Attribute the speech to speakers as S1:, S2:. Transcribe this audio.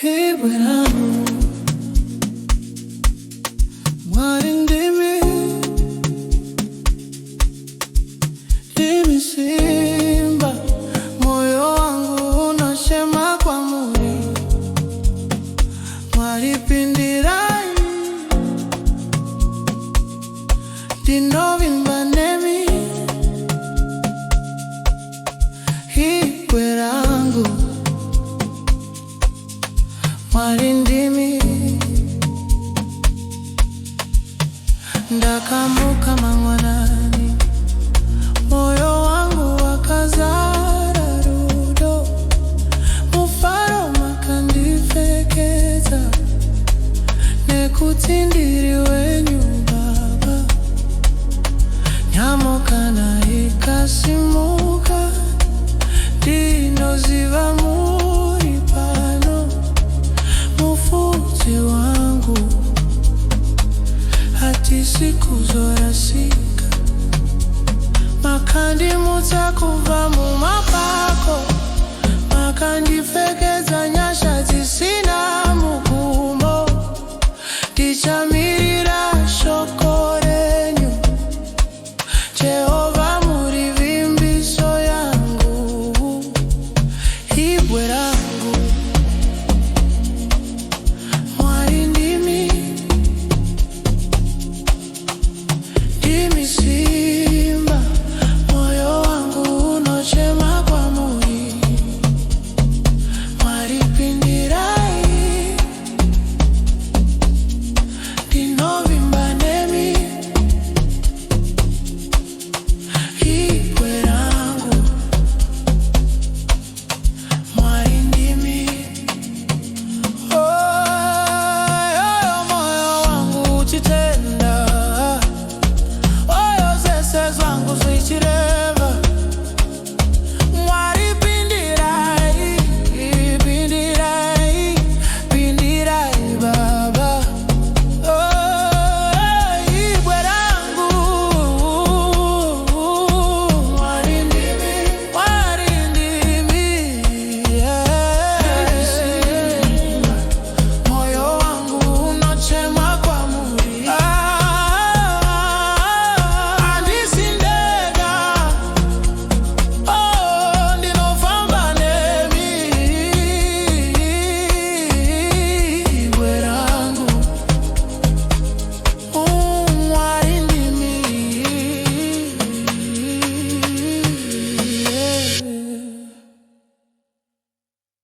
S1: Ibweramu mwari ndimi simba, moyo wangu unasema kwa muri mwari pindirai dinovimba nemi ibwerangu mwari ndimi ndakamuka mangwanani moyo wangu wakazara rudo mufaro makandifekeza nekutindiri wenyu baba nyamokana ikasimuka dinoziva muri pano mufuzi wangu hati siku zorasika makandi mutsa kuva mumapako makandifekeza